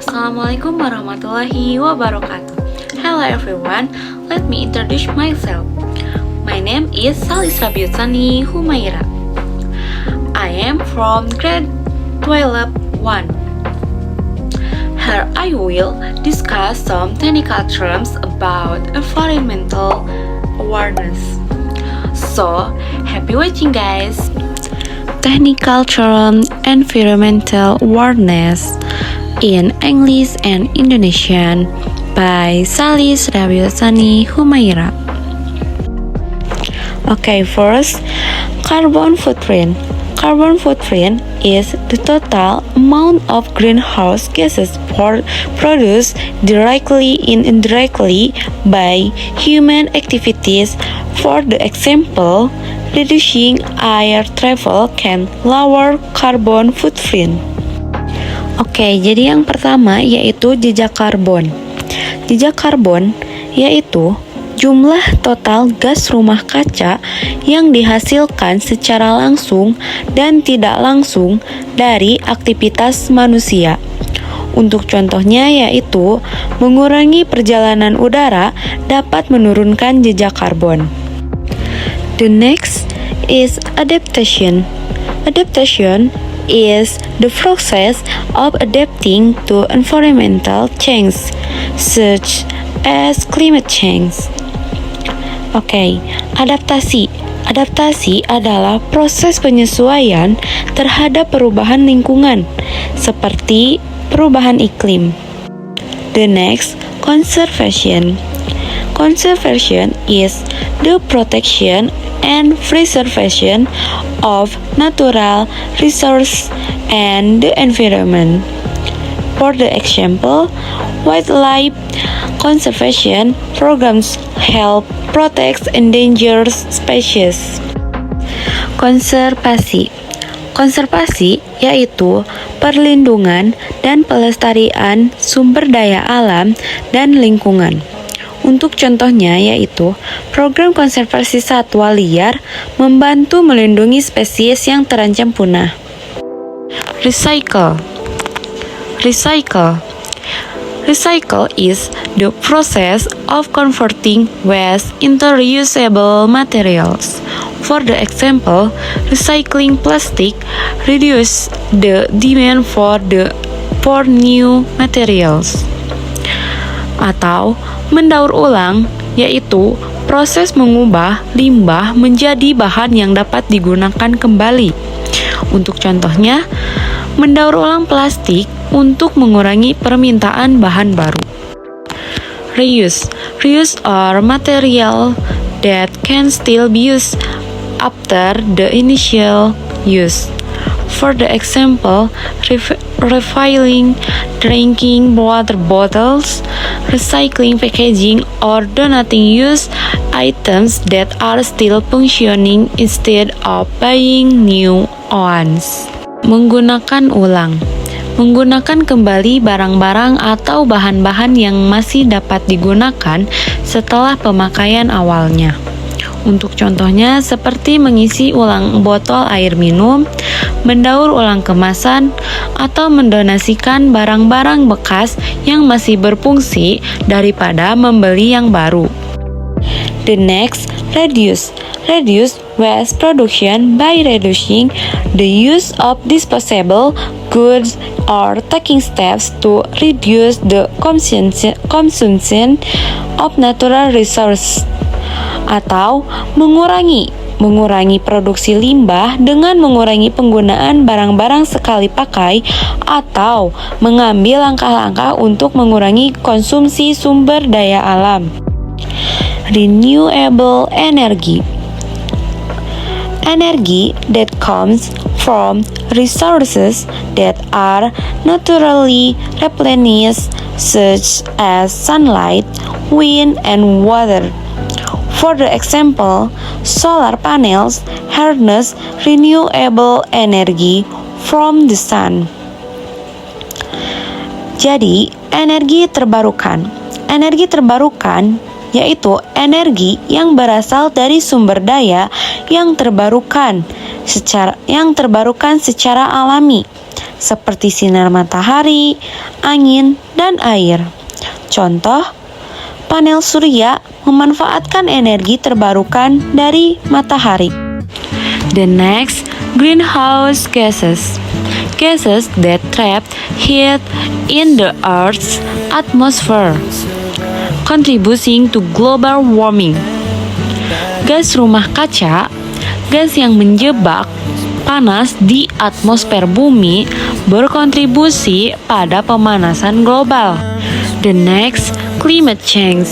Assalamualaikum warahmatullahi wabarakatuh. Hello everyone, let me introduce myself. My name is Salis Rabiutsani Humaira. I am from grade 12 1. Here I will discuss some technical terms about environmental awareness. So, happy watching guys! Technical term environmental awareness in English and Indonesian by Salis Rabiutsani Humaira. Okay, first, carbon footprint. Carbon footprint is the total amount of greenhouse gases produced directly and indirectly by human activities. For the example, reducing air travel can lower carbon footprint. Oke, jadi yang pertama yaitu jejak karbon. Jejak karbon yaitu jumlah total gas rumah kaca yang dihasilkan secara langsung dan tidak langsung dari aktivitas manusia. Untuk contohnya yaitu mengurangi perjalanan udara dapat menurunkan jejak karbon. The next is adaptation. Adaptation is the process of adapting to environmental change, such as climate change. Oke, adaptasi. Adaptasi adalah proses penyesuaian terhadap perubahan lingkungan, seperti perubahan iklim. The next, conservation. Conservation is the protection and preservation of natural resources and the environment. For the example, wildlife conservation programs help protect endangered species. Konservasi. Konservasi yaitu perlindungan dan pelestarian sumber daya alam dan lingkungan. Untuk contohnya yaitu program konservasi satwa liar membantu melindungi spesies yang terancam punah. Recycle. Recycle. Recycle is the process of converting waste into reusable materials. For the example, recycling plastic reduces the demand for new materials. Atau mendaur ulang, yaitu proses mengubah limbah menjadi bahan yang dapat digunakan kembali. Untuk contohnya, mendaur ulang plastik untuk mengurangi permintaan bahan baru. Reuse. Reuse are material that can still be used after the initial use. For the example, refilling drinking water bottles, recycling packaging, or donating used items that are still functioning instead of buying new ones. Menggunakan ulang. Menggunakan kembali barang-barang atau bahan-bahan yang masih dapat digunakan setelah pemakaian awalnya. Untuk contohnya seperti mengisi ulang botol air minum, mendaur ulang kemasan, atau mendonasikan barang-barang bekas yang masih berfungsi daripada membeli yang baru. The next, reduce. Reduce waste production by reducing the use of disposable goods or taking steps to reduce the consumption of natural resources. Atau mengurangi produksi limbah dengan mengurangi penggunaan barang-barang sekali pakai atau mengambil langkah-langkah untuk mengurangi konsumsi sumber daya alam. Renewable energy. Energy that comes from resources that are naturally replenished, such as sunlight, wind, and water. For the example, solar panels harness renewable energy from the sun. Jadi, energi terbarukan. Energi terbarukan yaitu energi yang berasal dari sumber daya yang terbarukan secara alami seperti sinar matahari, angin, dan air. Contoh, panel surya memanfaatkan energi terbarukan dari matahari. The next, greenhouse gases. Gases that trap heat in the Earth's atmosphere, contributing to global warming. Gas rumah kaca, gas yang menjebak panas di atmosfer bumi, berkontribusi pada pemanasan global. The next, climate change.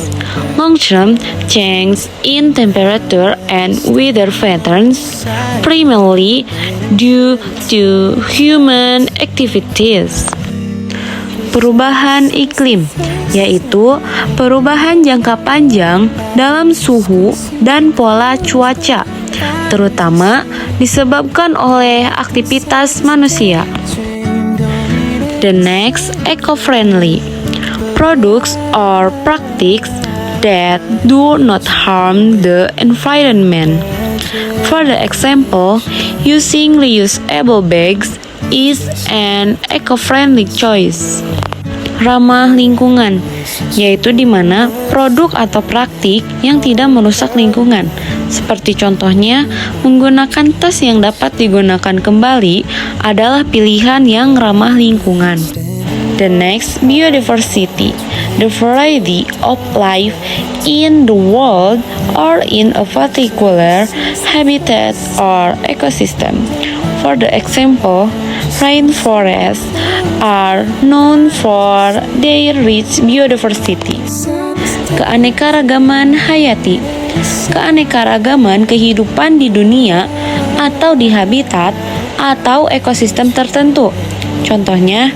Long-term change in temperature and weather patterns, primarily due to human activities. Perubahan iklim, yaitu perubahan jangka panjang dalam suhu dan pola cuaca, terutama disebabkan oleh aktivitas manusia. The next, eco-friendly. Products or practices that do not harm the environment. For the example, using reusable bags is an eco-friendly choice. Ramah lingkungan, yaitu di mana produk atau praktik yang tidak merusak lingkungan. Seperti contohnya, menggunakan tas yang dapat digunakan kembali adalah pilihan yang ramah lingkungan. The next, biodiversity. The variety of life in the world or in a particular habitat or ecosystem. For the example, rainforests are known for their rich biodiversity. Keanekaragaman hayati. Keanekaragaman kehidupan di dunia atau di habitat atau ekosistem tertentu. Contohnya,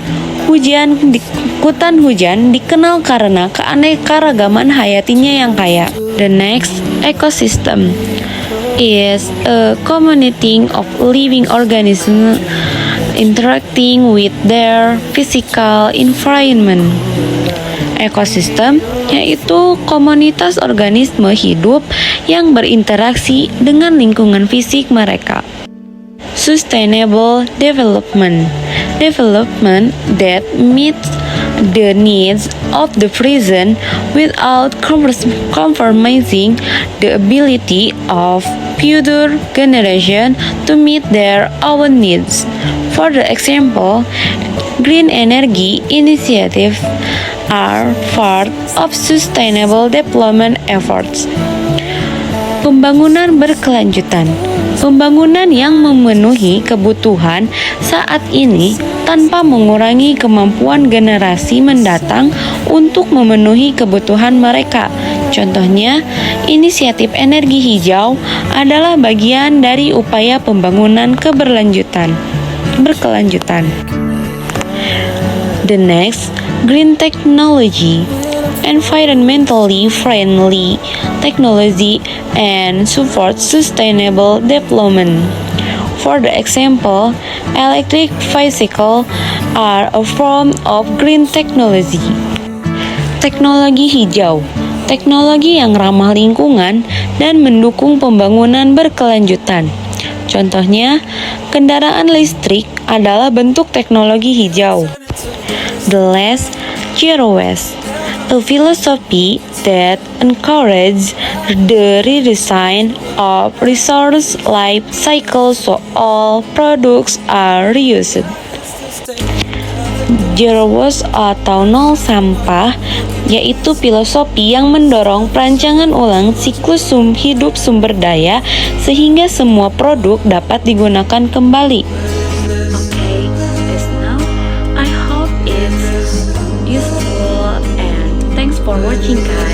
hutan hujan dikenal karena keanekaragaman hayatinya yang kaya. The next, ecosystem is a community of living organisms interacting with their physical environment. Ekosistem yaitu komunitas organisme hidup yang berinteraksi dengan lingkungan fisik mereka. Sustainable development. Development that meets the needs of the present without compromising the ability of future generations to meet their own needs. For the example, green energy initiatives are part of sustainable development efforts. Pembangunan berkelanjutan. Pembangunan yang memenuhi kebutuhan saat ini tanpa mengurangi kemampuan generasi mendatang untuk memenuhi kebutuhan mereka. Contohnya, inisiatif energi hijau adalah bagian dari upaya pembangunan berkelanjutan. The next, green technology. Environmentally friendly technology and support sustainable development. For the example, electric bicycles are a form of green technology. Teknologi hijau, teknologi yang ramah lingkungan dan mendukung pembangunan berkelanjutan. Contohnya, kendaraan listrik adalah bentuk teknologi hijau. The last, zero waste. A philosophy that encourages the redesign of resource life cycle so all products are reused. Zero waste atau nol sampah yaitu filosofi yang mendorong perancangan ulang siklus hidup sumber daya sehingga semua produk dapat digunakan kembali. Okay, as now I hope it's useful and thanks for watching guys.